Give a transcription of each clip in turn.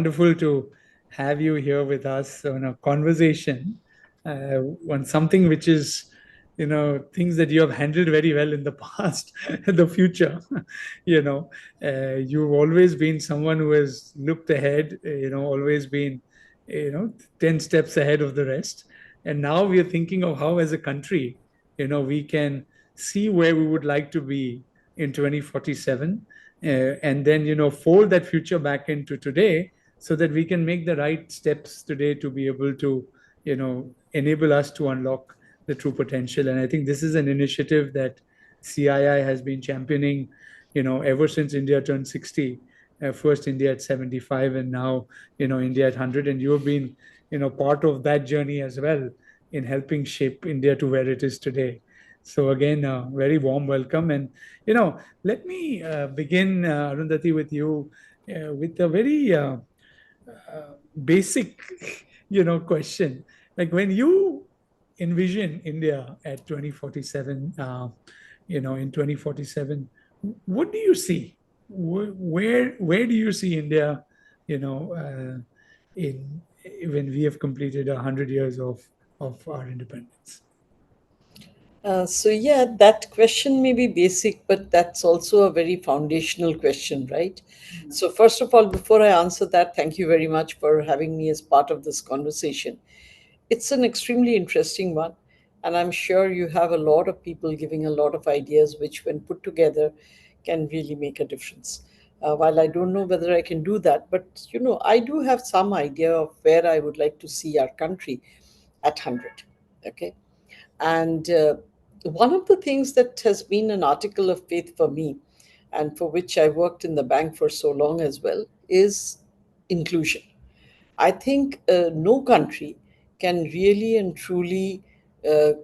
Wonderful to have you here with us on a conversation on something which is, things that you have handled very well in the past, the future. you know, you've always been someone who has looked ahead, always been, 10 steps ahead of the rest. And now we are thinking of how, as a country, we can see where we would like to be in 2047, and then, fold that future back into today so that we can make the right steps today to be able to, enable us to unlock the true potential. And I think this is an initiative that CII has been championing, ever since India turned 60. First India at 75, and now, India at 100. And you have been, part of that journey as well in helping shape India to where it is today. So again, very warm welcome. And, let me begin, Arundhati, with you with a very basic, question. Like, when you envision India at 2047, in 2047, what do you see? Where do you see India, in when we have completed 100 years of our independence? So that question may be basic, but that's also a very foundational question, right? So first of all, before I answer that, thank you very much for having me as part of this conversation. It's an extremely interesting one, and I'm sure you have a lot of people giving a lot of ideas, which, when put together, can really make a difference. While I don't know whether I can do that, but I do have some idea of where I would like to see our country at 100. Okay. And one of the things that has been an article of faith for me, and for which I worked in the bank for so long as well, is inclusion. I think no country can really and truly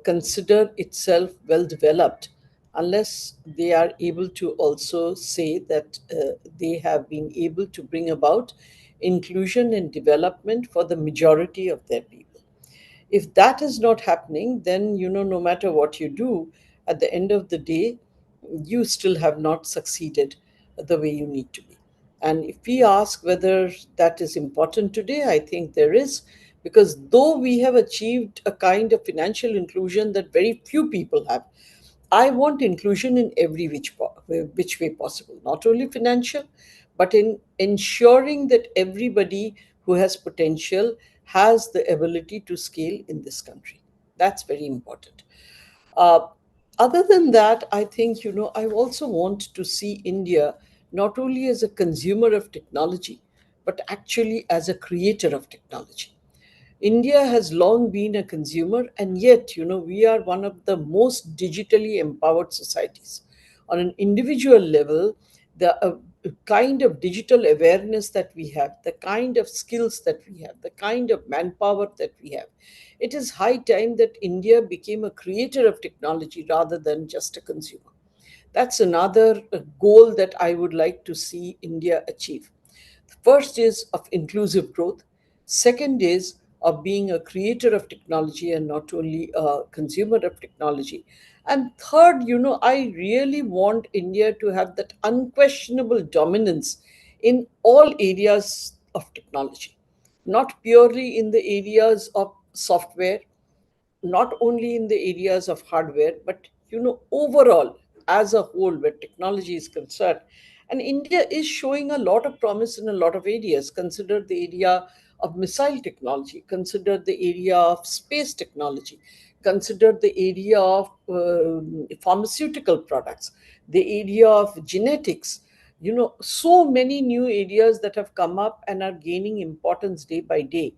consider itself well developed unless they are able to also say that they have been able to bring about inclusion and development for the majority of their people. If that is not happening, then no matter what you do, at the end of the day, you still have not succeeded the way you need to be. And if we ask whether that is important today, I think there is, because though we have achieved a kind of financial inclusion that very few people have, I want inclusion in every which way possible, not only financial, but in ensuring that everybody who has potential has the ability to scale in this country. That's very important. Uh, Other than that, I think, I also want to see India not only as a consumer of technology, but actually as a creator of technology. India has long been a consumer, and yet, we are one of the most digitally empowered societies. On an individual level, the kind of digital awareness that we have, the kind of skills that we have, the kind of manpower that we have, it is high time that India became a creator of technology rather than just a consumer. That's another goal that I would like to see India achieve. The first is of inclusive growth. Second is of being a creator of technology and not only a consumer of technology. And third, I really want India to have that unquestionable dominance in all areas of technology, not purely in the areas of software, not only in the areas of hardware, but overall as a whole where technology is concerned. And India is showing a lot of promise in a lot of areas. Consider the area of missile technology, consider the area of space technology, consider the area of pharmaceutical products, the area of genetics. So many new areas that have come up and are gaining importance day by day.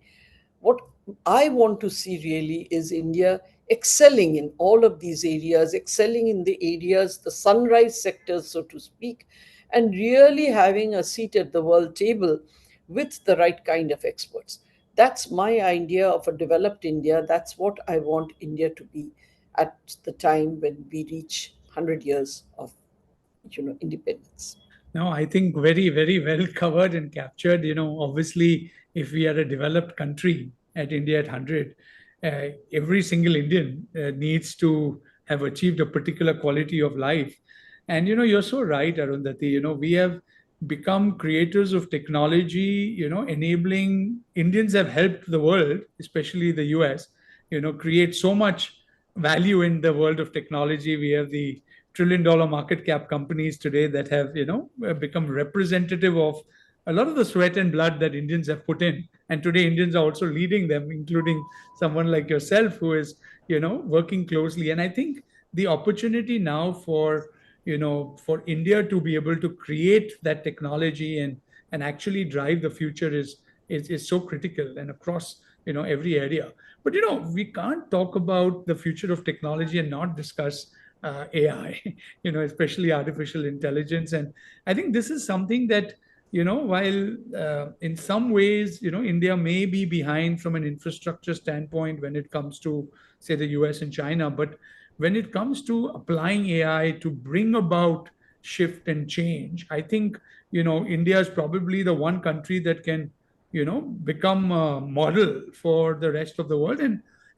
What I want to see really is India excelling in all of these areas, excelling in the areas, the sunrise sectors, so to speak, and really having a seat at the world table with the right kind of experts. That's my idea of a developed India. That's what I want India to be at the time when we reach 100 years of independence. No, I think very, very well covered and captured. Obviously, if we are a developed country at India at 100, every single Indian needs to have achieved a particular quality of life. And, you're so right, Arundhati. We have become creators of technology, enabling Indians have helped the world, especially the US, create so much value in the world of technology. We have the trillion-dollar market cap companies today that have, become representative of a lot of the sweat and blood that Indians have put in. And today, Indians are also leading them, including someone like yourself who is, working closely. And I think the opportunity now for India to be able to create that technology and actually drive the future is so critical and across every area. But we can't talk about the future of technology and not discuss AI, especially artificial intelligence. And I think this is something that while in some ways India may be behind from an infrastructure standpoint when it comes to say the US and China, but when it comes to applying AI to bring about shift and change, I think India is probably the one country that can become a model for the rest of the world,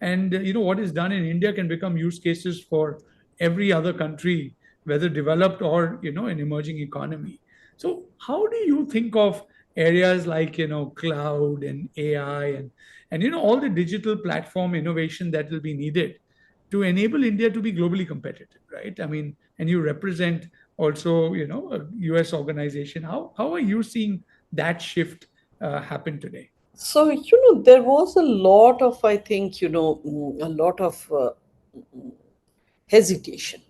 and what is done in India can become use cases for every other country, whether developed or an emerging economy. So how do you think of areas like cloud and AI and all the digital platform innovation that will be needed to enable India to be globally competitive, right? I mean, and you represent also, a US organization. How are you seeing that shift happen today? So, there was a lot of, I think, a lot of hesitation,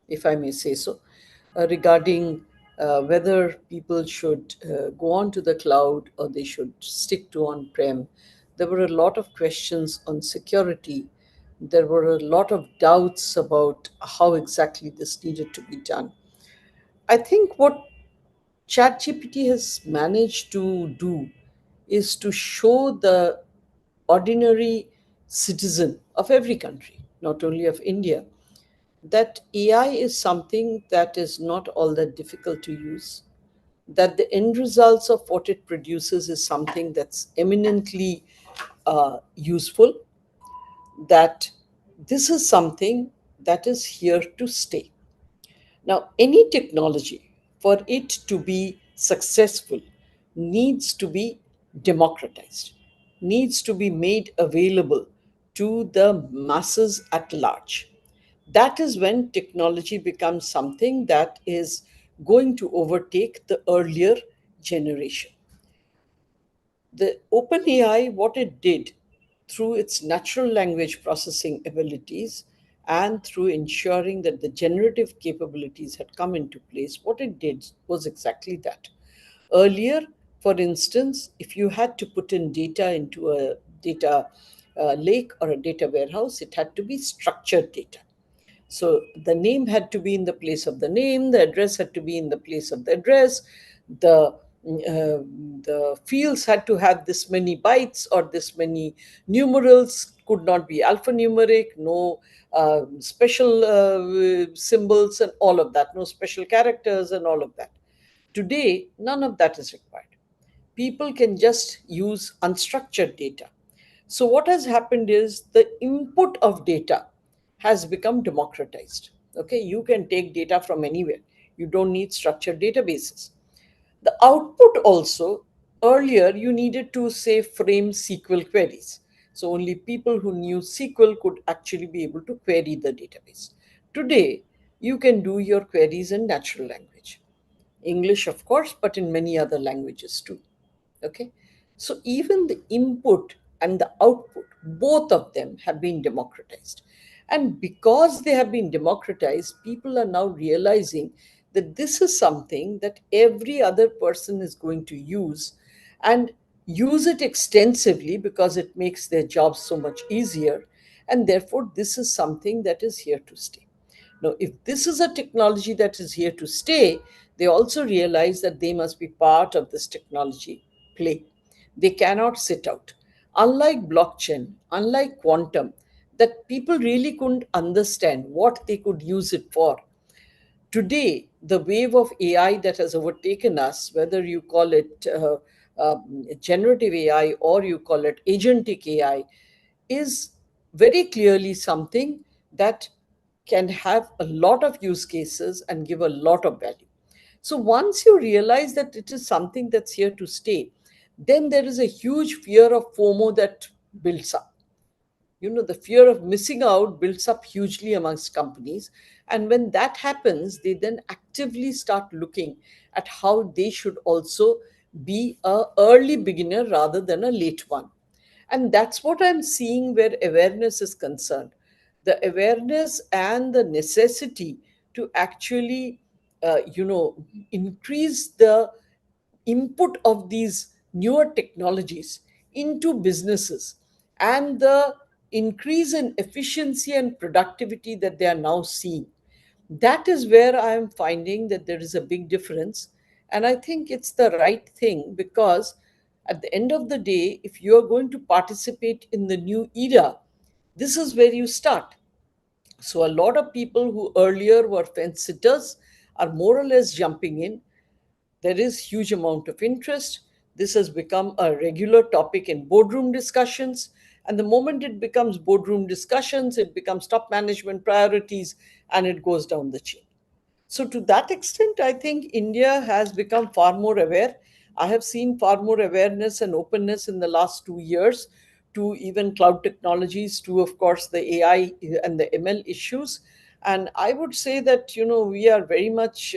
if I may say so, regarding whether people should go on to the cloud or they should stick to on prem. There were a lot of questions on security. There were a lot of doubts about how exactly this needed to be done. I think what ChatGPT has managed to do is to show the ordinary citizen of every country, not only of India, that AI is something that is not all that difficult to use, that the end results of what it produces is something that's eminently useful, that this is something that is here to stay. Now, any technology, for it to be successful, needs to be democratized, needs to be made available to the masses at large. That is when technology becomes something that is going to overtake the earlier generation. The OpenAI, what it did through its natural language processing abilities and through ensuring that the generative capabilities had come into place, what it did was exactly that. Earlier, for instance, if you had to put in data into a data lake or a data warehouse, it had to be structured data. So the name had to be in the place of the name, the address had to be in the place of the address, the fields had to have this many bytes or this many numerals, could not be alphanumeric, no special symbols and all of that, no special characters and all of that. Today, none of that is required. People can just use unstructured data. So, what has happened is the input of data has become democratized. Okay, you can take data from anywhere, you don't need structured databases. The output also, earlier you needed to say frame SQL queries. So, only people who knew SQL could actually be able to query the database. Today, you can do your queries in natural language. English, of course, but in many other languages too. Okay. So even the input and the output, both of them have been democratized. And because they have been democratized, people are now realizing that this is something that every other person is going to use and use it extensively because it makes their jobs so much easier. And therefore, this is something that is here to stay. Now, if this is a technology that is here to stay, they also realize that they must be part of this technology play. They cannot sit out. Unlike blockchain, unlike quantum, that people really couldn't understand what they could use it for. Today, the wave of AI that has overtaken us, whether you call it generative AI or you call it agentic AI, is very clearly something that can have a lot of use cases and give a lot of value. So once you realize that it is something that's here to stay, then there is a huge fear of FOMO that builds up. The fear of missing out builds up hugely amongst companies. And when that happens, they then actively start looking at how they should also be a early beginner rather than a late one. And that's what I'm seeing where awareness is concerned. The awareness and the necessity to actually increase the input of these newer technologies into businesses, and the increase in efficiency and productivity that they are now seeing, that is where I am finding that there is a big difference. And I think it's the right thing, because at the end of the day, if you are going to participate in the new era, this is where you start. So a lot of people who earlier were fence sitters are more or less jumping in. There is huge amount of interest. This has become a regular topic in boardroom discussions. And the moment it becomes boardroom discussions, it becomes top management priorities, and it goes down the chain. So, to that extent, I think India has become far more aware. I have seen far more awareness and openness in the last 2 years to even cloud technologies, to, of course, the AI and the ML issues. And I would say that, we are very much,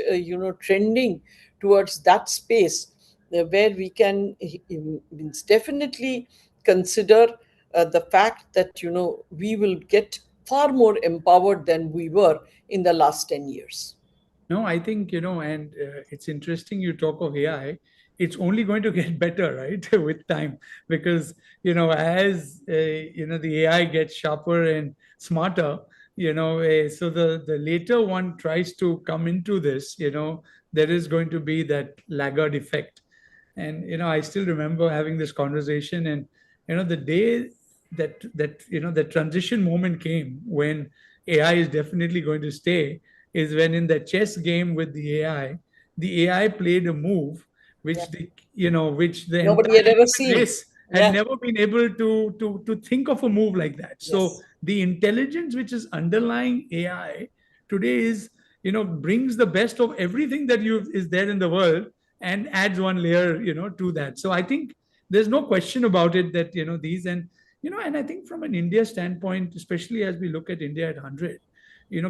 trending towards that space where we can means definitely consider the fact that, we will get far more empowered than we were in the last 10 years. No, I think, and it's interesting you talk of AI. It's only going to get better, right, with time, because, as, the AI gets sharper and smarter, so the later one tries to come into this, there is going to be that laggard effect. And, I still remember having this conversation, and, the day the transition moment came when AI is definitely going to stay is when in the chess game with the AI played a move Yeah. which the Nobody entire had ever human seen. race had Yeah. never been able to think of a move like that. So Yes. the intelligence which is underlying AI today is, brings the best of everything that you is there in the world and adds one layer, to that. So I think there's no question about it that, these and I think from an India standpoint, especially as we look at India at 100,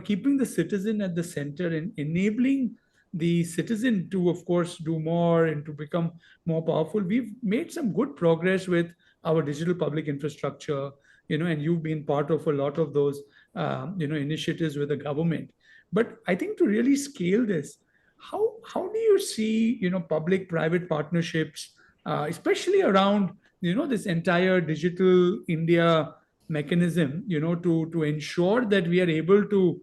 keeping the citizen at the center and enabling the citizen to, of course, do more and to become more powerful. We've made some good progress with our digital public infrastructure, and you've been part of a lot of those, initiatives with the government. But I think to really scale this, how do you see, public-private partnerships, especially around, this entire digital India mechanism, to ensure that we are able to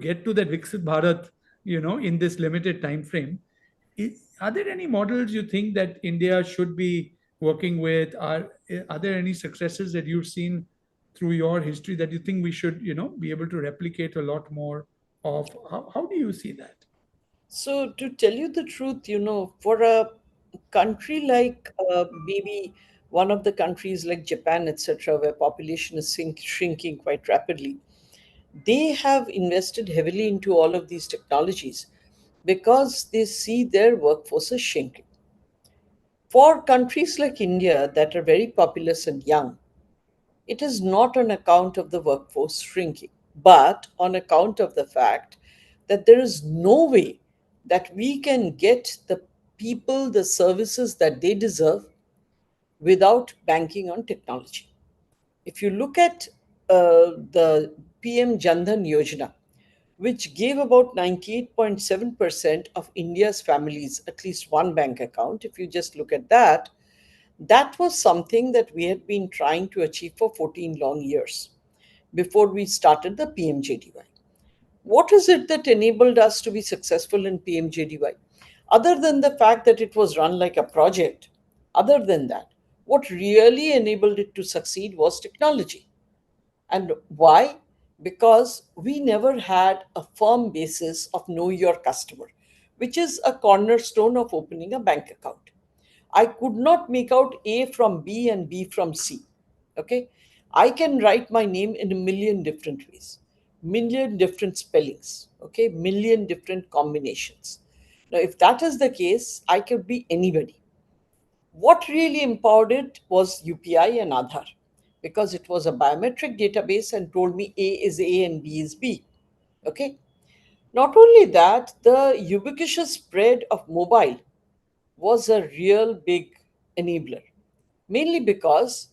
get to that Viksit Bharat, in this limited time frame. Are there any models you think that India should be working with? Are there any successes that you've seen through your history that you think we should, be able to replicate a lot more of? How do you see that? So, to tell you the truth, for a country like maybe one of the countries like Japan, etc., where population is shrinking quite rapidly, they have invested heavily into all of these technologies because they see their workforce is shrinking. For countries like India that are very populous and young, it is not on account of the workforce shrinking, but on account of the fact that there is no way that we can get the people the services that they deserve without banking on technology. If you look at the PM Jandhan Yojana, which gave about 98.7% of India's families at least one bank account, if you just look at that, that was something that we had been trying to achieve for 14 long years before we started the PMJDY. What is it that enabled us to be successful in PMJDY? Other than the fact that it was run like a project, other than that, what really enabled it to succeed was technology. And why? Because we never had a firm basis of know your customer, which is a cornerstone of opening a bank account. I could not make out A from B and B from C. Okay. I can write my name in a million different ways, million different spellings, okay, million different combinations. Now, if that is the case, I could be anybody. What really empowered it was UPI and Aadhaar, because it was a biometric database and told me A is A and B is B. Okay. Not only that, the ubiquitous spread of mobile was a real big enabler, mainly because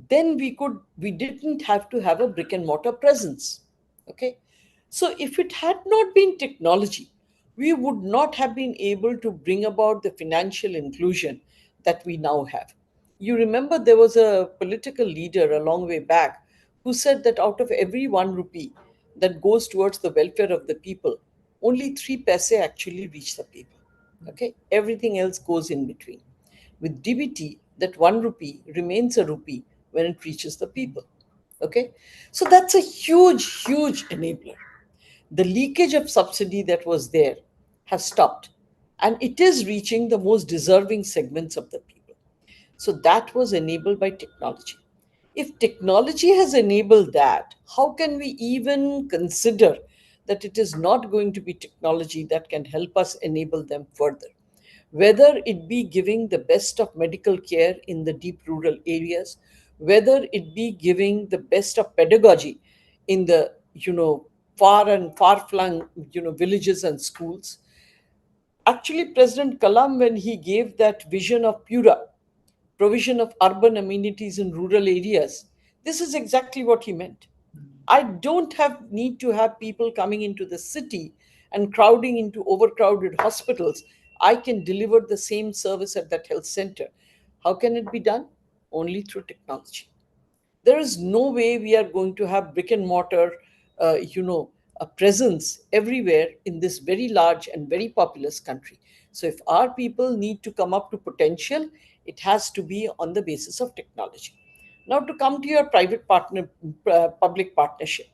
then we didn't have to have a brick and mortar presence. Okay. So if it had not been technology, we would not have been able to bring about the financial inclusion that we now have. You remember there was a political leader a long way back who said that out of every 1 rupee that goes towards the welfare of the people, only 3 paise actually reach the people. Okay, everything else goes in between. With DBT, that 1 rupee remains a rupee when it reaches the people. Okay, so that's a huge, huge enabler. The leakage of subsidy that was there has stopped, and it is reaching the most deserving segments of the people. So that was enabled by technology. If technology has enabled that, how can we even consider that it is not going to be technology that can help us enable them further? Whether it be giving the best of medical care in the deep rural areas, whether it be giving the best of pedagogy in the far and far flung villages and schools. Actually, President Kalam, when he gave that vision of Pura, provision of urban amenities in rural areas, this is exactly what he meant. I don't have need to have people coming into the city and crowding into overcrowded hospitals. I can deliver the same service at that health center. How can it be done? Only through technology. There is no way we are going to have brick and mortar, a presence everywhere in this very large and very populous country. So if our people need to come up to potential, it has to be on the basis of technology. Now, to come to your private partner, public partnership,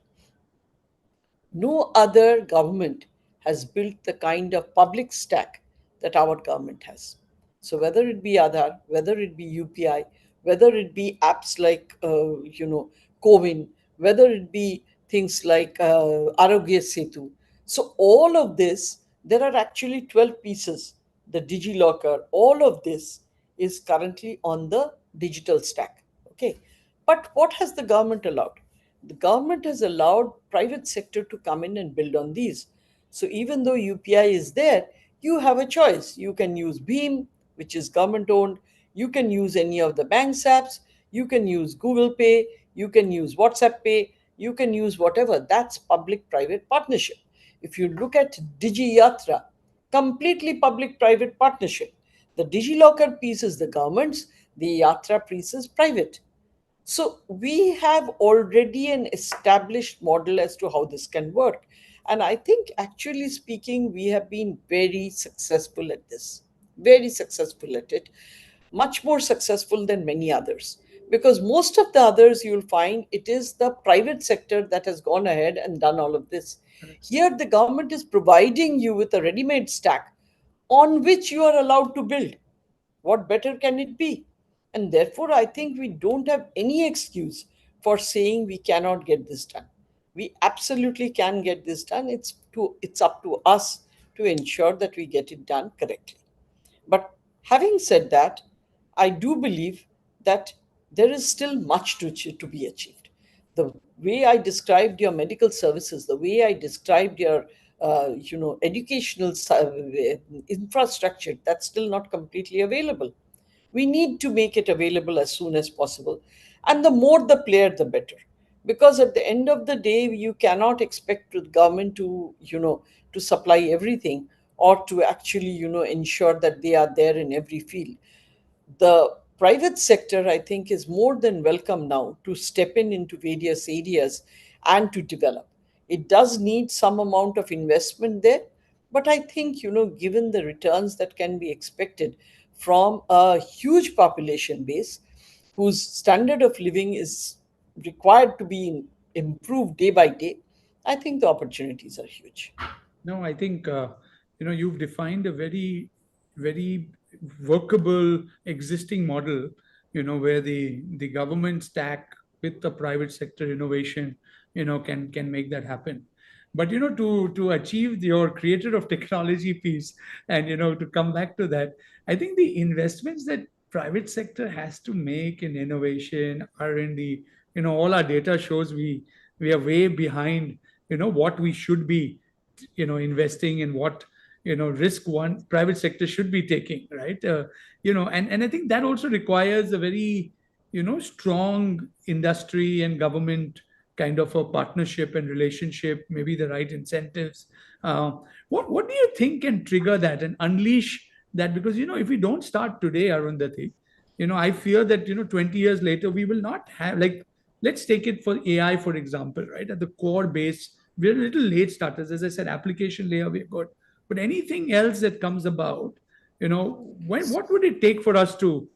no other government has built the kind of public stack that our government has. So whether it be Aadhaar, whether it be UPI, whether it be apps like Cowin, whether it be things like Arogya Setu, so all of this, there are actually 12 pieces. The DigiLocker, all of this is currently on the digital stack. Okay, but what has the government allowed? The government has allowed private sector to come in and build on these. So even though UPI is there, you have a choice. You can use Beam, which is government owned. You can use any of the bank's apps. You can use Google Pay. You can use WhatsApp Pay. You can use whatever. That's public-private partnership. If you look at DigiYatra, completely public-private partnership. The DigiLocker piece is the government's. The Yatra piece is private. So we have already an established model as to how this can work. And I think, actually speaking, we have been very successful at this, very successful at it, much more successful than many others. Because most of the others, you'll find it is the private sector that has gone ahead and done all of this. Here, the government is providing you with a ready made stack on which you are allowed to build. What better can it be? And therefore, I think we don't have any excuse for saying we cannot get this done. We absolutely can get this done. It's up to us to ensure that we get it done correctly. But having said that, I do believe that there is still much to be achieved. The way I described your medical services, the way I described your educational infrastructure, that's still not completely available. We need to make it available as soon as possible. And the more the player, the better. Because at the end of the day, you cannot expect the government to supply everything, or to actually, ensure that they are there in every field. The private sector, I think, is more than welcome now to step in into various areas and to develop. It does need some amount of investment there, but I think, given the returns that can be expected from a huge population base whose standard of living is required to be improved day by day, I think the opportunities are huge. No, I think you've defined a very, very workable existing model. Where the government stack with the private sector innovation, can make that happen. But to achieve your creator of technology piece, and to come back to that, I think the investments that private sector has to make in innovation, R&D, all our data shows we are way behind what we should be investing, and what risk one private sector should be taking, right? And I think that also requires a very strong industry and government kind of a partnership and relationship, maybe the right incentives. uh, what do you think can trigger that and unleash that? Because if we don't start today, Arundhati, I fear that 20 years later we will not have, like, let's take it for AI, for example, right? At the core base, we're a little late starters. As I said, application layer, we're good. But anything else that comes about, what would it take for us to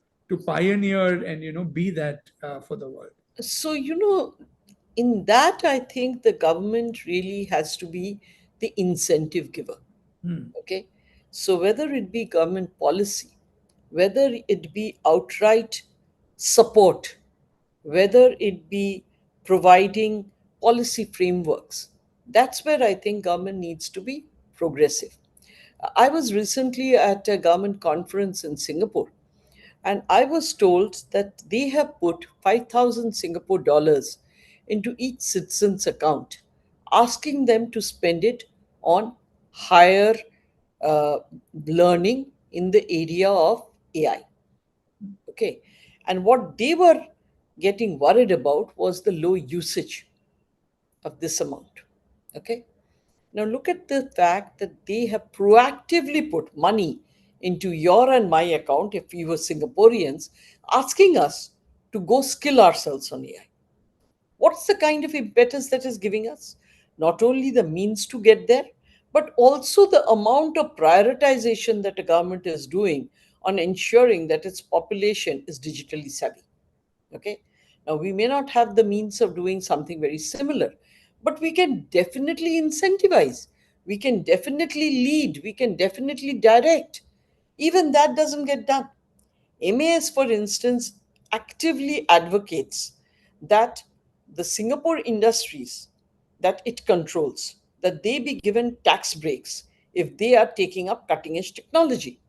pioneer and be that for the world? So, in that, I think the government really has to be the incentive giver. Hmm. Okay. So, whether it be government policy, whether it be outright support, whether it be providing policy frameworks, that's where I think government needs to be progressive. I was recently at a government conference in Singapore, and I was told that they have put 5,000 Singapore dollars into each citizen's account, asking them to spend it on higher uh, learning in the area of AI. Okay. And what they were getting worried about was the low usage of this amount. Okay. Now, look at the fact that they have proactively put money into your and my account, if we were Singaporeans, asking us to go skill ourselves on AI. What's the kind of impetus that is giving us? Not only the means to get there, but also the amount of prioritization that the government is doing on ensuring that its population is digitally savvy. Okay. Now, we may not have the means of doing something very similar, but we can definitely incentivize, we can definitely lead, we can definitely direct. Even that doesn't get done. MAS, for instance, actively advocates that the Singapore industries that it controls, that they be given tax breaks if they are taking up cutting edge technology.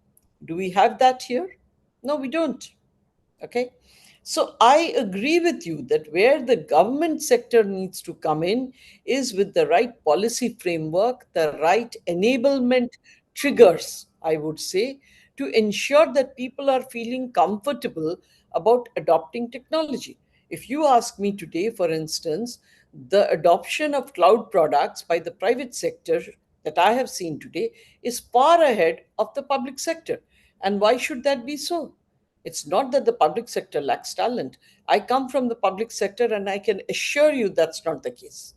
Do we have that here? No, we don't. Okay. So I agree with you that where the government sector needs to come in is with the right policy framework, the right enablement triggers, I would say, to ensure that people are feeling comfortable about adopting technology. If you ask me today, for instance, the adoption of cloud products by the private sector that I have seen today is far ahead of the public sector. And why should that be so? It's not that the public sector lacks talent. I come from the public sector and I can assure you that's not the case.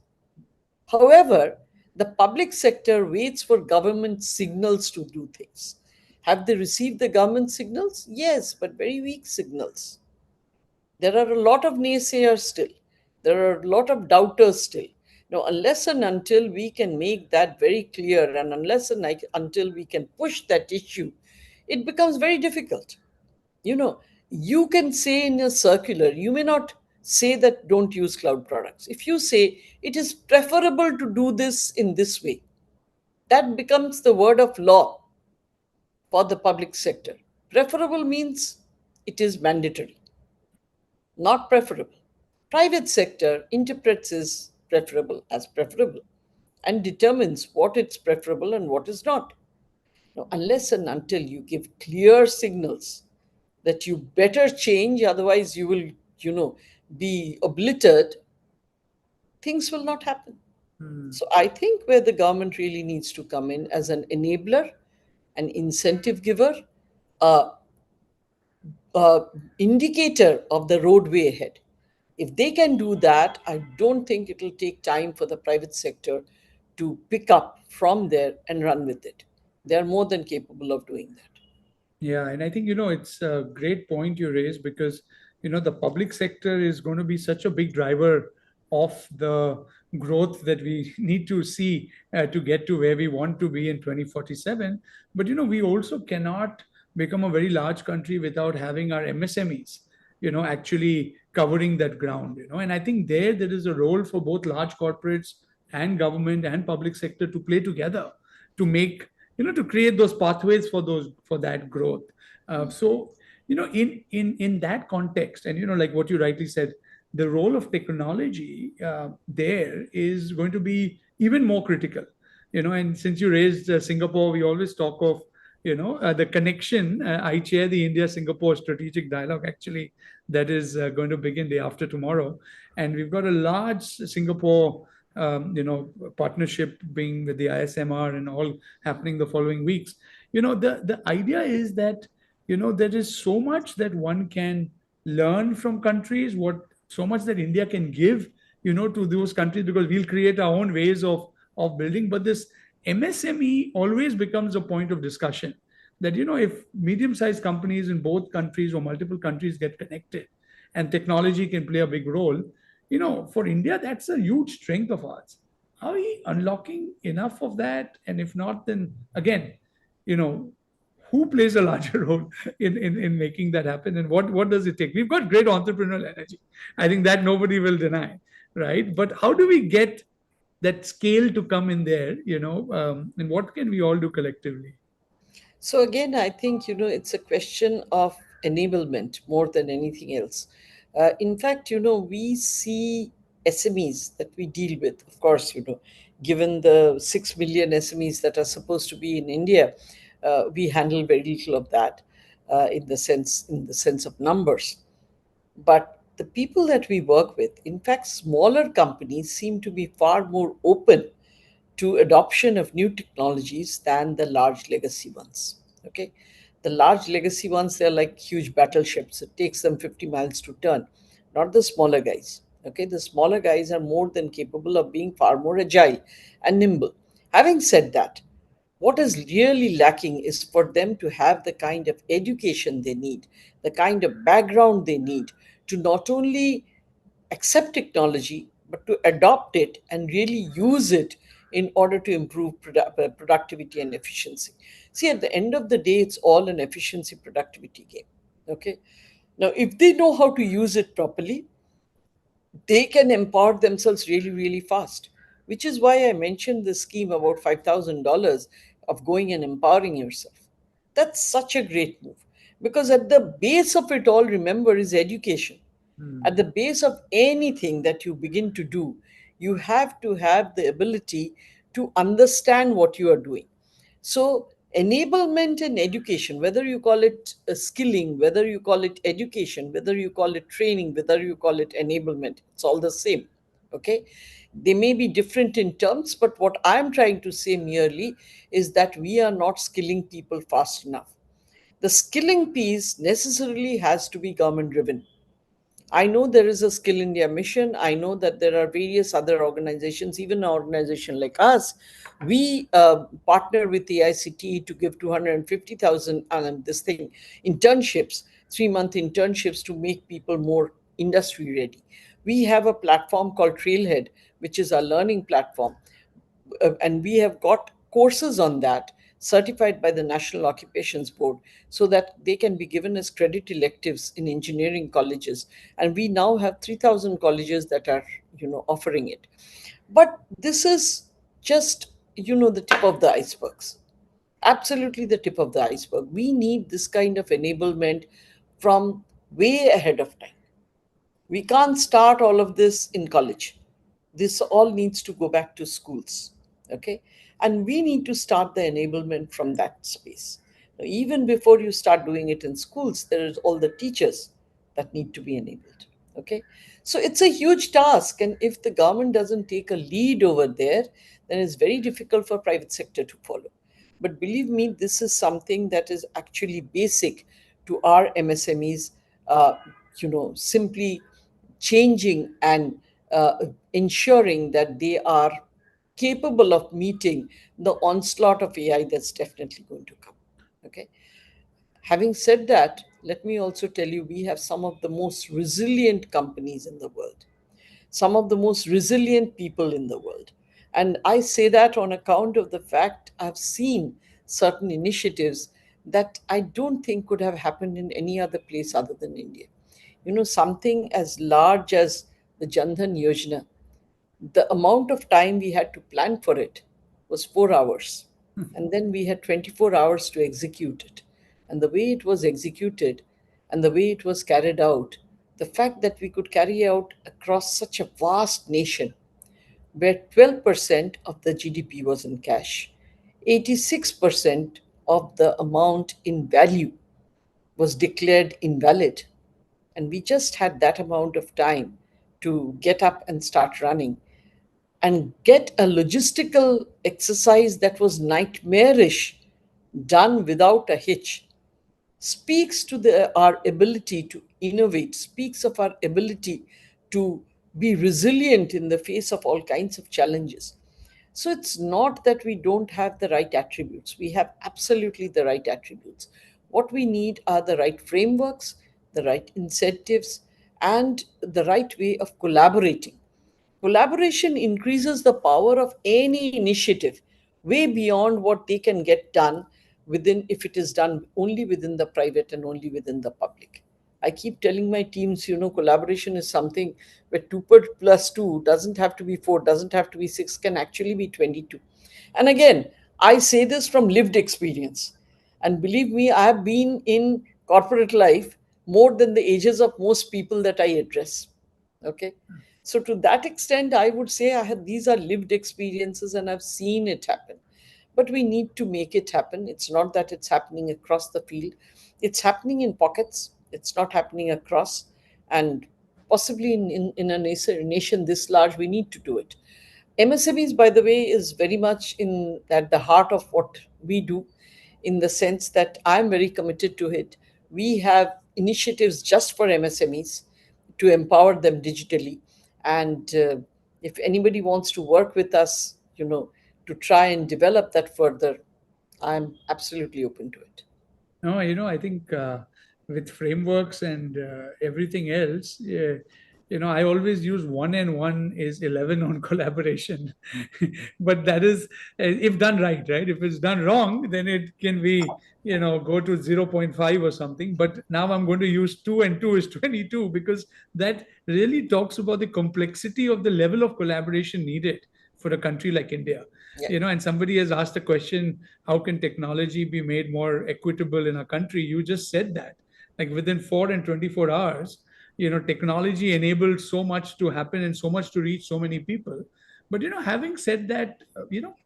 However, the public sector waits for government signals to do things. Have they received the government signals? Yes, but very weak signals. There are a lot of naysayers still. There are a lot of doubters still. Now, unless and until we can make that very clear, and until we can push that issue, it becomes very difficult. you know you can say in a circular, you may not say that don't use cloud products. If you say it is preferable to do this in this way, that becomes the word of law for the public sector. Preferable means it is mandatory, not preferable. Private sector interprets as preferable and determines what is preferable and what is not. Now, unless and until you give clear signals that you better change, otherwise you will, you know, be obliterated, things will not happen. Hmm. So I think where the government really needs to come in as an enabler, an incentive giver, a, a indicator of the roadway ahead. If they can do that, I don't think it will take time for the private sector to pick up from there and run with it. They are more than capable of doing that. Yeah, and I think it's a great point you raise, because the public sector is going to be such a big driver of the growth that we need to see to get to where we want to be in 2047. But we also cannot become a very large country without having our MSMEs actually covering that ground. And I think there is a role for both large corporates and government and public sector to play together to make, to create those pathways for that growth. So, in that context, and like what you rightly said, the role of technology there is going to be even more critical. And since you raised Singapore, we always talk of the connection. I chair the India Singapore strategic dialogue, actually, that is going to begin day after tomorrow. And we've got a large Singapore partnership being with the ISMR and all happening the following weeks. The idea is that there is so much that one can learn from countries, what so much that India can give to those countries, because we'll create our own ways of building. But this MSME always becomes a point of discussion, that if medium-sized companies in both countries or multiple countries get connected and technology can play a big role, for India, that's a huge strength of ours. Are we unlocking enough of that? And if not, then again, you know, who plays a larger role in making that happen? And what does it take? We've got great entrepreneurial energy. I think that nobody will deny, right? But how do we get that scale to come in there, and what can we all do collectively? So again, I think it's a question of enablement more than anything else. In fact, we see SMEs that we deal with. Of course, given the 6 million SMEs that are supposed to be in India, we handle very little of that in the sense of numbers. But the people that we work with, in fact, smaller companies seem to be far more open to adoption of new technologies than the large legacy ones. Okay, the large legacy ones, they're like huge battleships. It takes them 50 miles to turn, not the smaller guys. Okay, the smaller guys are more than capable of being far more agile and nimble. Having said that, what is really lacking is for them to have the kind of education they need, the kind of background they need to not only accept technology, but to adopt it and really use it in order to improve productivity and efficiency. See, at the end of the day, it's all an efficiency productivity game. Okay. Now, if they know how to use it properly, they can empower themselves really, really fast, which is why I mentioned the scheme about $5,000 of going and empowering yourself. That's such a great move because at the base of it all, remember, is education. At the Hmm. base of anything that you begin to do, you have to have the ability to understand what you are doing. So, enablement and education, whether you call it skilling, whether you call it education, whether you call it training, whether you call it enablement, it's all the same. Okay. They may be different in terms, but what I'm trying to say merely is that we are not skilling people fast enough. The skilling piece necessarily has to be government driven. I know there is a Skill India mission. I know that there are various other organizations, even an organization like us. We partner with the ICT to give 250,000 internships, 3-month internships to make people more industry ready. We have a platform called Trailhead, which is our learning platform, and we have got courses on that certified by the National Occupations Board so that they can be given as credit electives in engineering colleges. And we now have 3,000 colleges that are offering it. But this is just the tip of the icebergs, absolutely the tip of the iceberg. We need this kind of enablement from way ahead of time. We can't start all of this in college. This all needs to go back to schools. Okay. And we need to start the enablement from that space. Now, even before you start doing it in schools, there is all the teachers that need to be enabled. Okay. So it's a huge task. And if the government doesn't take a lead over there, then it's very difficult for private sector to follow. But believe me, this is something that is actually basic to our MSMEs, simply changing and ensuring that they are capable of meeting the onslaught of AI that's definitely going to come. Okay. Having said that, let me also tell you we have some of the most resilient companies in the world, some of the most resilient people in the world. And I say that on account of the fact I've seen certain initiatives that I don't think could have happened in any other place other than India. Something as large as the Jandhan Yojana, The amount of time we had to plan for it was 4 hours. And then we had 24 hours to execute it. And the way it was executed and the way it was carried out, the fact that we could carry out across such a vast nation where 12% of the GDP was in cash, 86% of the amount in value was declared invalid, and we just had that amount of time to get up and start running and get a logistical exercise that was nightmarish done without a hitch speaks to our ability to innovate, speaks of our ability to be resilient in the face of all kinds of challenges. So it's not that we don't have the right attributes. We have absolutely the right attributes. What we need are the right frameworks, the right incentives, and the right way of collaborating. Collaboration increases the power of any initiative way beyond what they can get done within if it is done only within the private and only within the public. I keep telling my teams, collaboration is something where 2 plus 2 doesn't have to be 4, doesn't have to be 6, can actually be 22. And again, I say this from lived experience. And believe me, I have been in corporate life more than the ages of most people that I address. Okay. So to that extent, I would say these are lived experiences and I've seen it happen. But we need to make it happen. It's not that it's happening across the field. It's happening in pockets. It's not happening across. And possibly in a nation this large, we need to do it. MSMEs, by the way, is very much in at the heart of what we do, in the sense that I'm very committed to it. We have initiatives just for MSMEs to empower them digitally, and if anybody wants to work with us, to try and develop that further, I'm absolutely open to it. No, I think with frameworks and everything else, I always use one and one is 11 on collaboration. But that is, if done right, right? If it's done wrong, then it can be, go to zero point 0.5 or something. But now I'm going to use two and two is 22 because that really talks about the complexity of the level of collaboration needed for a country like India. Yeah. And somebody has asked a question, how can technology be made more equitable in a country? You just said that, like within 4 and 24 hours, technology enabled so much to happen and so much to reach so many people. But having said that,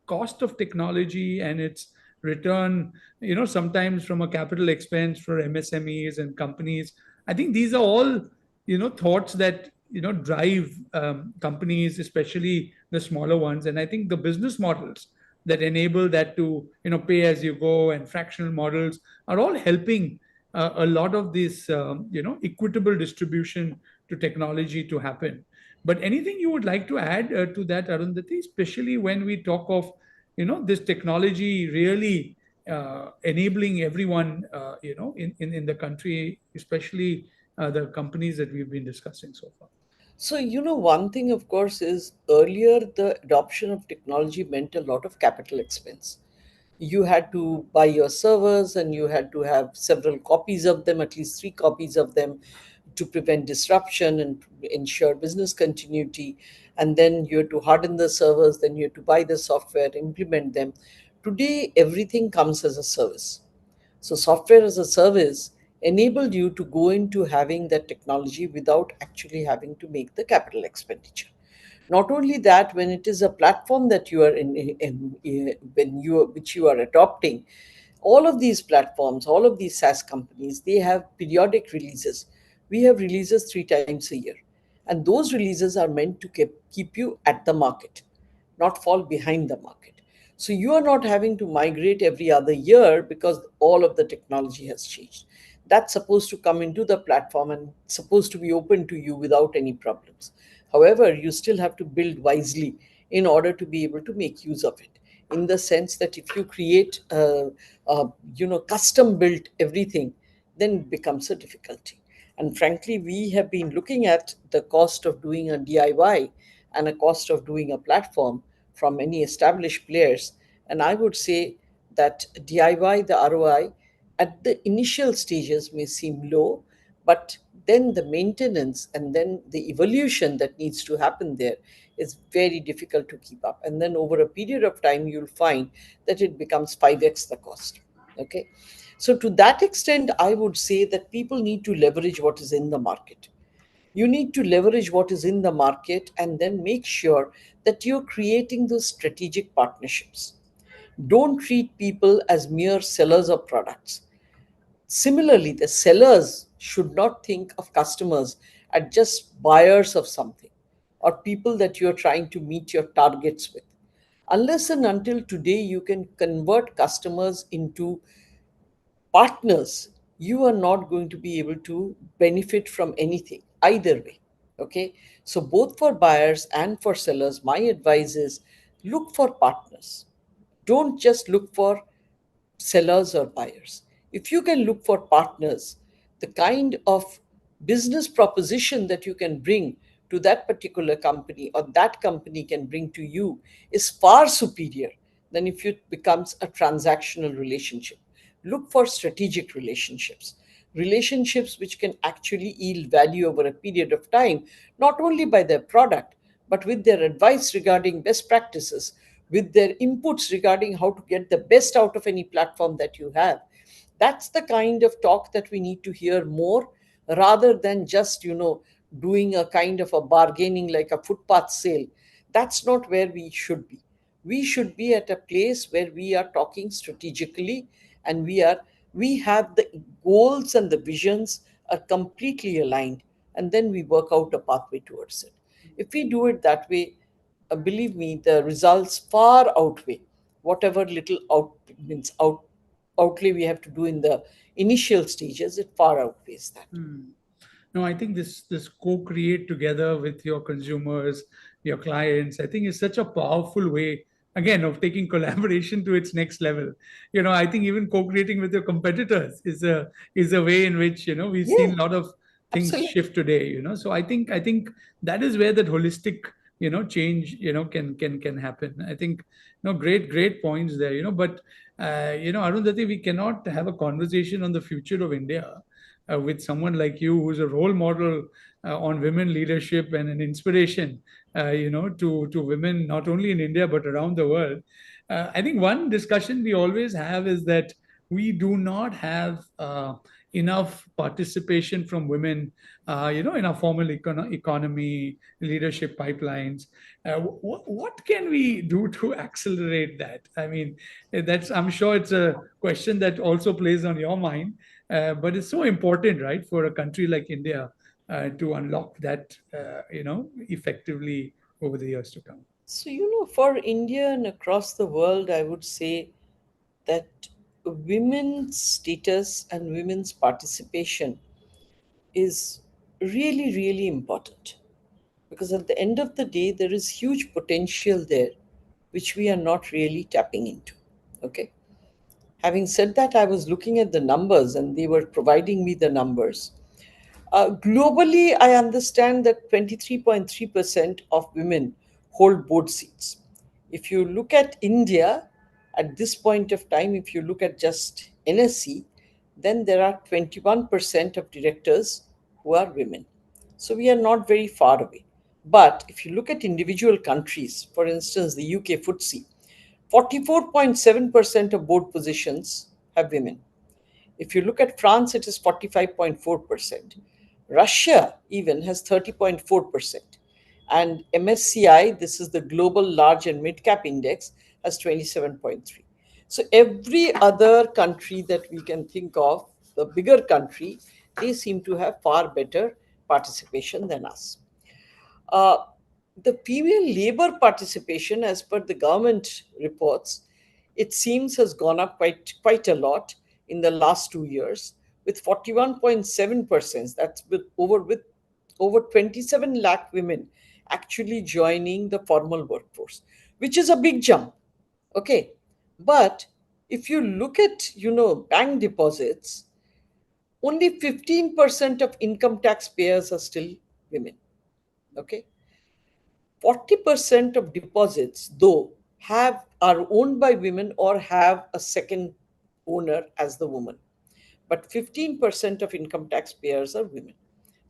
cost of technology and its return, sometimes from a capital expense for MSMEs and companies, I think these are all thoughts that drive companies, especially the smaller ones. And I think the business models that enable that to pay as you go and fractional models are all helping a lot of this equitable distribution to technology to happen. But anything you would like to add to that, Arundhati, especially when we talk of this technology really enabling everyone in the country, especially the companies that we've been discussing so far. So, one thing, of course, is earlier the adoption of technology meant a lot of capital expense. You had to buy your servers and you had to have several copies of them, at least 3 copies of them, to prevent disruption and ensure business continuity. And then you had to harden the servers, then you had to buy the software, implement them. Today, everything comes as a service. So, software as a service enabled you to go into having that technology without actually having to make the capital expenditure. Not only that, when it is a platform that you are when which you are adopting, all of these platforms, all of these SaaS companies, they have periodic releases. We have releases 3 times a year, and those releases are meant to keep you at the market, not fall behind the market. So you are not having to migrate every other year because all of the technology has changed. That's supposed to come into the platform and supposed to be open to you without any problems. However, you still have to build wisely in order to be able to make use of it. In the sense that if you create, custom built everything, then it becomes a difficulty. And frankly, we have been looking at the cost of doing a DIY and a cost of doing a platform from many established players. And I would say that DIY, the ROI at the initial stages may seem low, but then the maintenance and then the evolution that needs to happen there is very difficult to keep up. And then over a period of time, you'll find that it becomes 5x the cost. Okay. So, to that extent, I would say that people need to leverage what is in the market. You need to leverage what is in the market and then make sure that you're creating those strategic partnerships. Don't treat people as mere sellers of products. Similarly, the sellers should not think of customers as just buyers of something or people that you're trying to meet your targets with. Unless and until today you can convert customers into partners, you are not going to be able to benefit from anything either way. Okay. So, both for buyers and for sellers, my advice is look for partners. Don't just look for sellers or buyers. If you can look for partners, the kind of business proposition that you can bring to that particular company or that company can bring to you is far superior than if it becomes a transactional relationship. Look for strategic relationships, relationships which can actually yield value over a period of time, not only by their product, but with their advice regarding best practices, with their inputs regarding how to get the best out of any platform that you have. That's the kind of talk that we need to hear more, rather than just, doing a kind of a bargaining like a footpath sale. That's not where we should be. We should be at a place where we are talking strategically, and we have the goals and the visions are completely aligned, and then we work out a pathway towards it. If we do it that way, believe me, the results far outweigh whatever little outlay we have to do in the initial stages. It far outweighs that. Hmm. No, I think this co-create together with your consumers, your clients, I think is such a powerful way again of taking collaboration to its next level. I think even co-creating with your competitors is a way in which we've seen Yeah, a lot of things absolutely. shift today. So I think that is where that holistic change can happen. I think great points there. But Arundhati, we cannot have a conversation on the future of India with someone like you who's a role model on women leadership and an inspiration to women not only in India but around the world. I think one discussion we always have is that we do not have enough participation from women in our formal economy leadership pipelines. What can we do to accelerate that? I mean, that's, I'm sure it's a question that also plays on your mind, but it's so important, right, for a country like India to unlock that, effectively over the years to come. So, for India and across the world, I would say that women's status and women's participation is really, really important, because at the end of the day, there is huge potential there which we are not really tapping into. Okay. Having said that, I was looking at the numbers and they were providing me the numbers. Globally, I understand that 23.3% of women hold board seats. If you look at India at this point of time, if you look at just NSE, then there are 21% of directors who are women. So we are not very far away. But if you look at individual countries, for instance, the UK FTSE, 44.7% of board positions have women. If you look at France, it is 45.4%. Russia even has 30.4%. And MSCI, this is the Global Large and Mid Cap Index, has 27.3. So every other country that we can think of, the bigger country, they seem to have far better participation than us. Uh, the female labor participation, as per the government reports, it seems has gone up quite a lot in the last 2 years, with 41.7%. That's with over 27 lakh women actually joining the formal workforce, which is a big jump. Okay, but if you look at bank deposits, only 15% of income tax payers are still women. Okay, 40% of deposits, though, have are owned by women or have a second owner as the woman. But 15% of income taxpayers are women.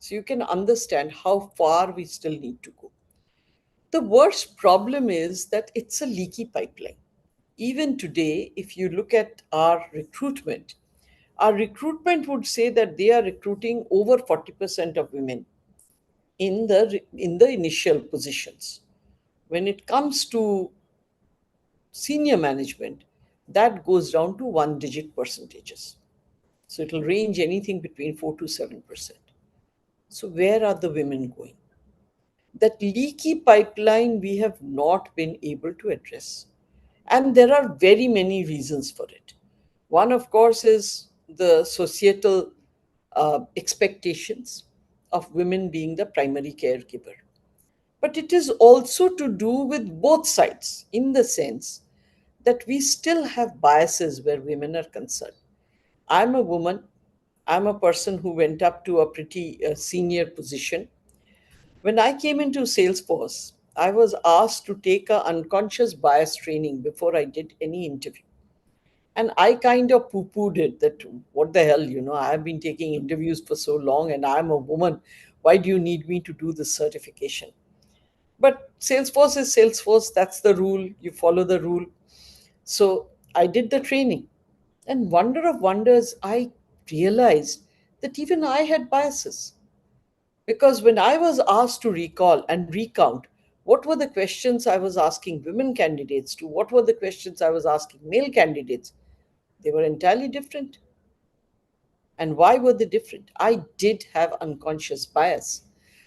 So you can understand how far we still need to go. The worst problem is that it's a leaky pipeline. Even today, if you look at our recruitment would say that they are recruiting over 40% of women in the initial positions. When it comes to senior management, that goes down to one digit percentages. So it'll range anything between 4 to 7%. So where are the women going? That leaky pipeline we have not been able to address. And there are very many reasons for it. One, of course, is the societal expectations of women being the primary caregiver. But it is also to do with both sides, in the sense that we still have biases where women are concerned. I'm a woman, I'm a person who went up to a pretty senior position. When I came into Salesforce, I was asked to take a unconscious bias training before I did any interview. And I kind of poo pooed it that what the hell, I've been taking interviews for so long and I'm a woman. Why do you need me to do this certification? But Salesforce is Salesforce. That's the rule. You follow the rule. So I did the training. And wonder of wonders, I realized that even I had biases. Because when I was asked to recall and recount what were the questions I was asking women candidates to, what were the questions I was asking male candidates, they were entirely different. And why were they different? I did have unconscious bias.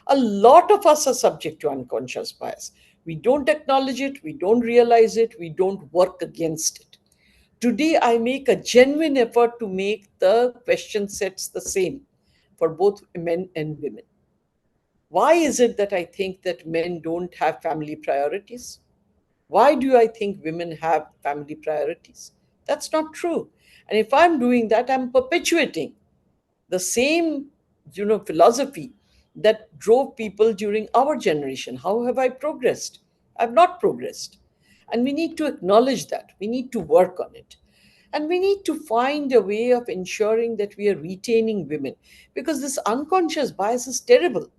A lot of us are subject to unconscious bias. We don't acknowledge it, we don't realize it, we don't work against it. Today, I make a genuine effort to make the question sets the same for both men and women. Why is it that I think that men don't have family priorities? Why do I think women have family priorities? That's not true. And if I'm doing that, I'm perpetuating the same philosophy that drove people during our generation. How have I progressed? I've not progressed. And we need to acknowledge that. We need to work on it. And we need to find a way of ensuring that we are retaining women, because this unconscious bias is terrible.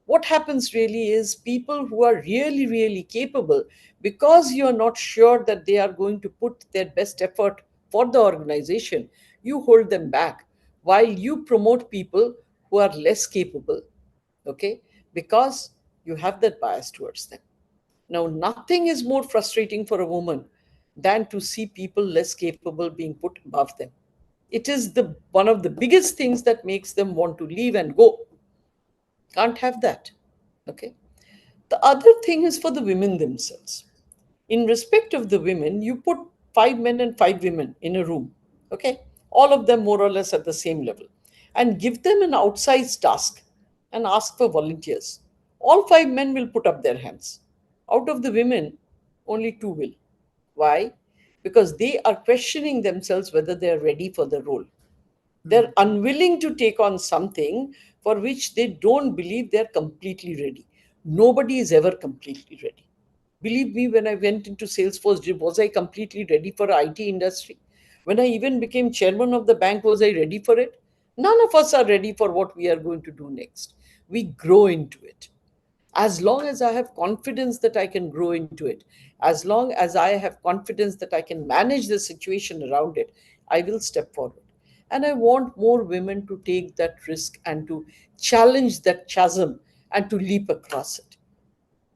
What happens really is people who are really, really capable, because you are not sure that they are going to put their best effort for the organization, you hold them back while you promote people who are less capable, okay, because you have that bias towards them. Now, nothing is more frustrating for a woman than to see people less capable being put above them. It is the one of the biggest things that makes them want to leave and go. Can't have that. Okay. The other thing is for the women themselves. In respect of the women, you put five men and five women in a room, okay? All of them more or less at the same level, and give them an outsized task and ask for volunteers. All five men will put up their hands. Out of the women, only two will. Why? Because they are questioning themselves whether they are ready for the role. They're unwilling to take on something for which they don't believe they're completely ready. Nobody is ever completely ready. Believe me, when I went into Salesforce, was I completely ready for IT industry? When I even became chairman of the bank, was I ready for it? None of us are ready for what we are going to do next. We grow into it. As long as I have confidence that I can grow into it, as long as I have confidence that I can manage the situation around it, I will step forward. And I want more women to take that risk and to challenge that chasm and to leap across it.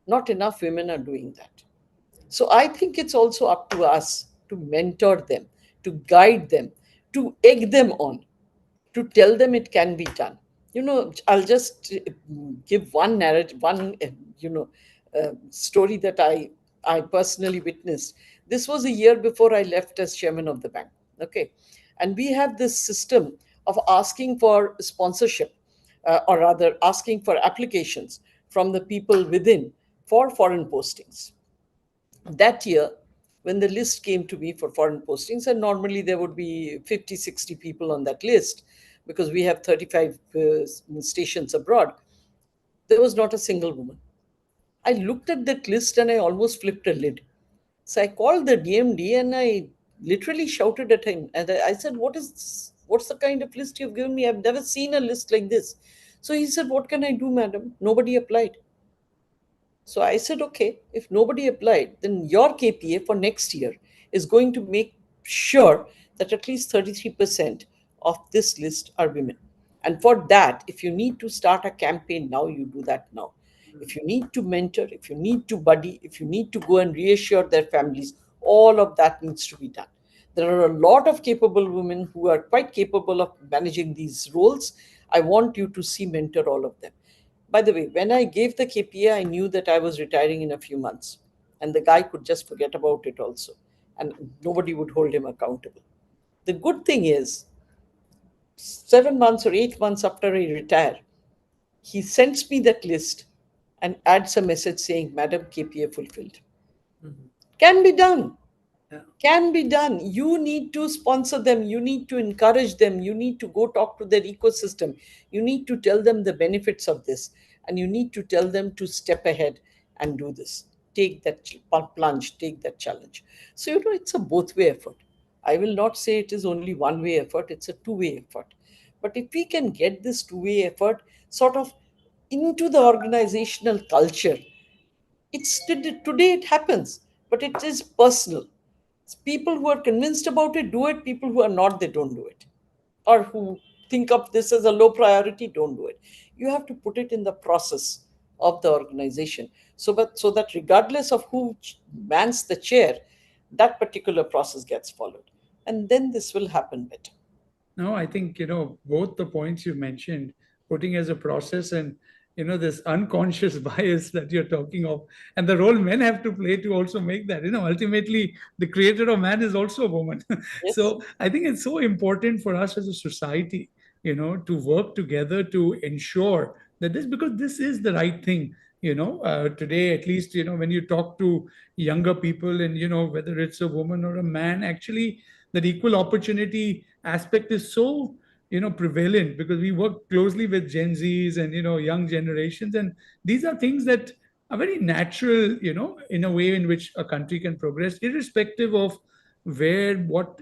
Not enough women are doing that. So I think it's also up to us to mentor them, to guide them, to egg them on, to tell them it can be done. I'll just give one narrative, one story that I personally witnessed. This was a year before I left as chairman of the bank. Okay, and we have this system of asking for sponsorship, or rather asking for applications from the people within for foreign postings. That year, when the list came to me for foreign postings, and normally there would be 50, 60 people on that list because we have 35 stations abroad, there was not a single woman. I looked at that list and I almost flipped a lid. So I called the DMD and I literally shouted at him. And I said, "What is this? What's the kind of list you've given me? I've never seen a list like this." So he said, "What can I do, madam? Nobody applied." So I said, okay, if nobody applied, then your KPA for next year is going to make sure that at least 33% of this list are women. And for that, if you need to start a campaign now, you do that now. If you need to mentor, if you need to buddy, if you need to go and reassure their families, all of that needs to be done. There are a lot of capable women who are quite capable of managing these roles. I want you to see mentor all of them. By the way, when I gave the KPA, I knew that I was retiring in a few months. And the guy could just forget about it also. And nobody would hold him accountable. The good thing is, 7 months or 8 months after I retire, he sends me that list and adds a message saying, Madam, KPA fulfilled. Mhm. Can be done. Yeah. Can be done. You need to sponsor them, you need to encourage them, you need to go talk to their ecosystem, you need to tell them the benefits of this, and you need to tell them to step ahead and do this. Take that plunge, take that challenge. So, it's a both way effort. I will not say it is only one way effort, it's a two-way effort. But if we can get this two-way effort sort of into the organizational culture, today it happens, but it is personal. People who are convinced about it do it, people who are not, they don't do it, or who think of this as a low priority, don't do it. You have to put it in the process of the organization, so that regardless of who mans the chair, that particular process gets followed, and then this will happen better. No, I think, both the points you mentioned, putting as a process and, this unconscious bias that you're talking of, and the role men have to play to also make that, ultimately the creator of man is also a woman. Yes. So I think it's so important for us as a society, to work together to ensure that because this is the right thing. Today, at least, when you talk to younger people and, whether it's a woman or a man, actually, that equal opportunity aspect is so prevalent because we work closely with Gen Zs and young generations, and these are things that are very natural, in a way in which a country can progress irrespective of what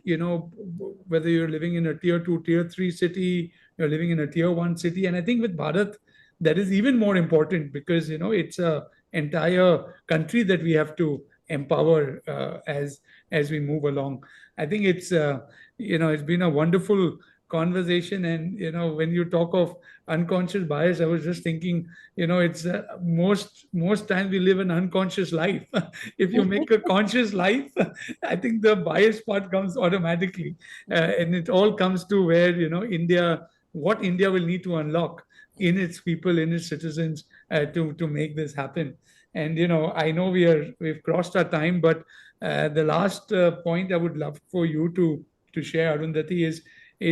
whether you're living in a tier 2, tier 3 city, you're living in a tier 1 city. And I think with Bharat that is even more important because it's a entire country that we have to empower as we move along. I think it's been a wonderful conversation. And when you talk of unconscious bias, I was just thinking, it's most times we live an unconscious life. If you make a conscious life, I think the bias part comes automatically, and it all comes to where what India will need to unlock in its people, in its citizens, to make this happen. And I know we've crossed our time, but the last point I would love for you to share, Arundhati, is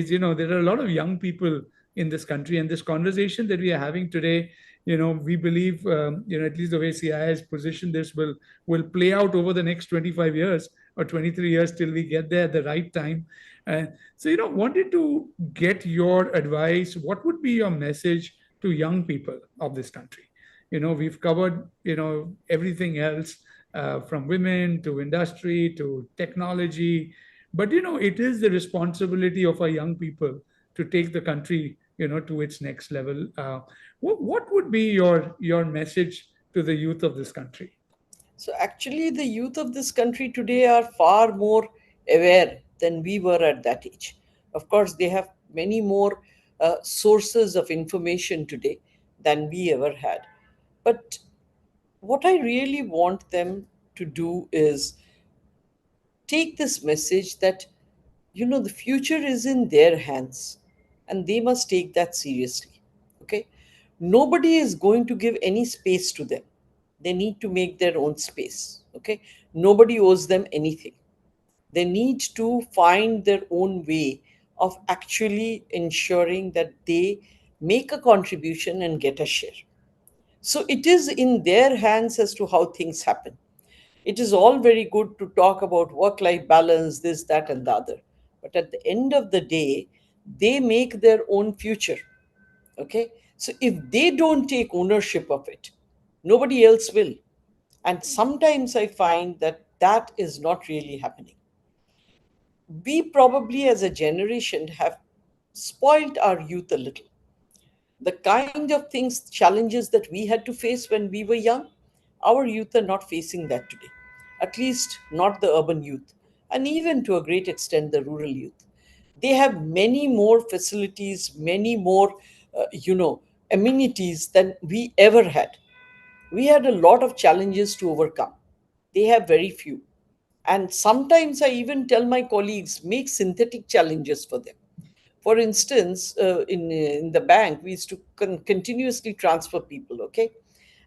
there are a lot of young people in this country, and this conversation that we are having today, we believe, at least the way CI has positioned this, will play out over the next 25 years or 23 years till we get there at the right time. Uh, so, wanted to get your advice. What would be your message to young people of this country? We've covered, everything else, from women to industry to technology. But, it is the responsibility of our young people to take the country, to its next level. What would be your message to the youth of this country? So, actually, the youth of this country today are far more aware than we were at that age. Of course, they have many more sources of information today than we ever had. But what I really want them to do is take this message that, the future is in their hands, and they must take that seriously. Okay? Nobody is going to give any space to them. They need to make their own space. Okay? Nobody owes them anything. They need to find their own way of actually ensuring that they make a contribution and get a share. So it is in their hands as to how things happen. It is all very good to talk about work life balance, this, that, and the other. But at the end of the day, they make their own future. Okay? So if they don't take ownership of it, nobody else will. And sometimes I find that that is not really happening. We probably as a generation have spoiled our youth a little. The kind of things, challenges that we had to face when we were young, our youth are not facing that today. At least not the urban youth, and even to a great extent the rural youth. They have many more facilities, many more, amenities than we ever had. We had a lot of challenges to overcome. They have very few. And sometimes I even tell my colleagues, make synthetic challenges for them. For instance, in the bank, we used to continuously transfer people, okay?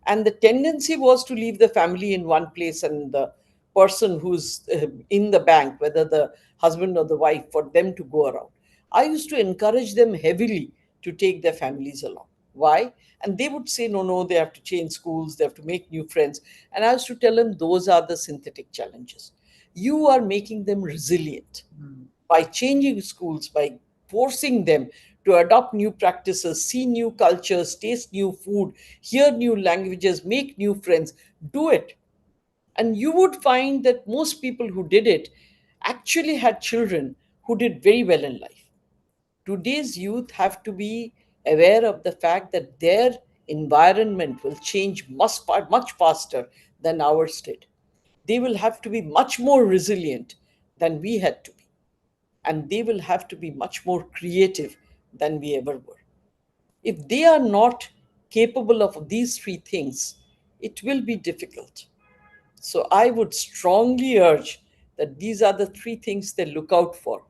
And the tendency was to leave the family in one place and the person who's in the bank, whether the husband or the wife, for them to go around. I used to encourage them heavily to take their families along. Why? And they would say, no, no, they have to change schools, they have to make new friends. And I used to tell them, those are the synthetic challenges. You are making them resilient Mm. by changing schools, by forcing them to adopt new practices, see new cultures, taste new food, hear new languages, make new friends. Do it. And you would find that most people who did it actually had children who did very well in life. Today's youth have to be aware of the fact that their environment will change much faster than ours did. They will have to be much more resilient than we had to be, and they will have to be much more creative than we ever were. If they are not capable of these three things, it will be difficult. So I would strongly urge that these are the three things they look out for: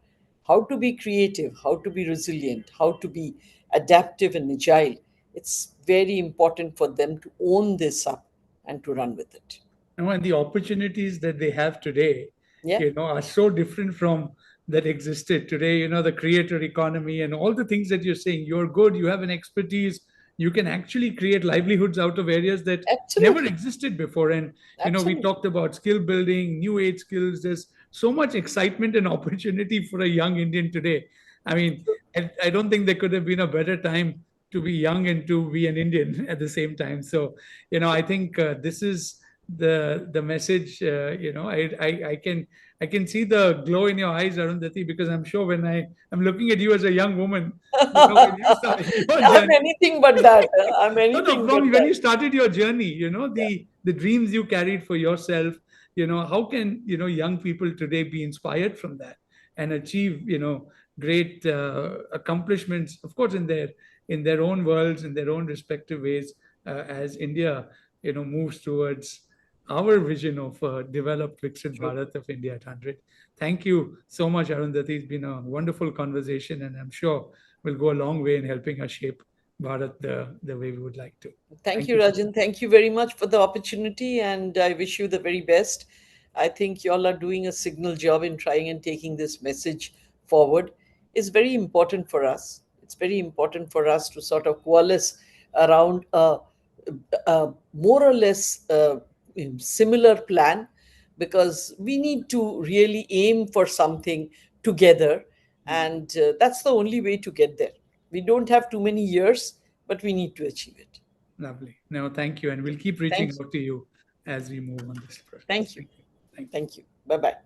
how to be creative, how to be resilient, how to be adaptive and agile. It's very important for them to own this up and to run with it. And the opportunities that they have today, Yeah, are so different from that existed today. The creator economy and all the things that you're saying, you're good, you have an expertise, you can actually create livelihoods out of areas that never absolutely. existed before. And we Absolutely. talked about skill building, new age skills. There's so much excitement and opportunity for a young Indian today. I mean, I don't think there could have been a better time to be young and to be an Indian at the same time. So, I think this is the message. I can see the glow in your eyes, Arundhati, because I'm sure when I'm looking at you as a young woman, when you started your I'm journey. anything but that. I'm No, no, anything but from when that. you started your journey, Yeah. the dreams you carried for yourself. How can young people today be inspired from that and achieve great accomplishments, of course, in their own worlds, in their own respective ways, as India moves towards our vision of developed Viksit True. Bharat of India at 100. Thank you so much, Arundhati. It's been a wonderful conversation, and I'm sure will go a long way in helping us shape Bharat the way we would like to. Thank Thank you, you so Rajan. much. Thank you very much for the opportunity, and I wish you the very best. I think you all are doing a signal job in trying and taking this message forward. It's very important for us. It's very important for us to sort of coalesce around a more or less similar plan, because we need to really aim for something together, and that's the only way to get there. We don't have too many years, but we need to achieve it. Lovely. No, thank you. And we'll keep reaching Thank you. out to you as we move on this process. Thank you. Thank you. Thank you. Thank you. Bye bye.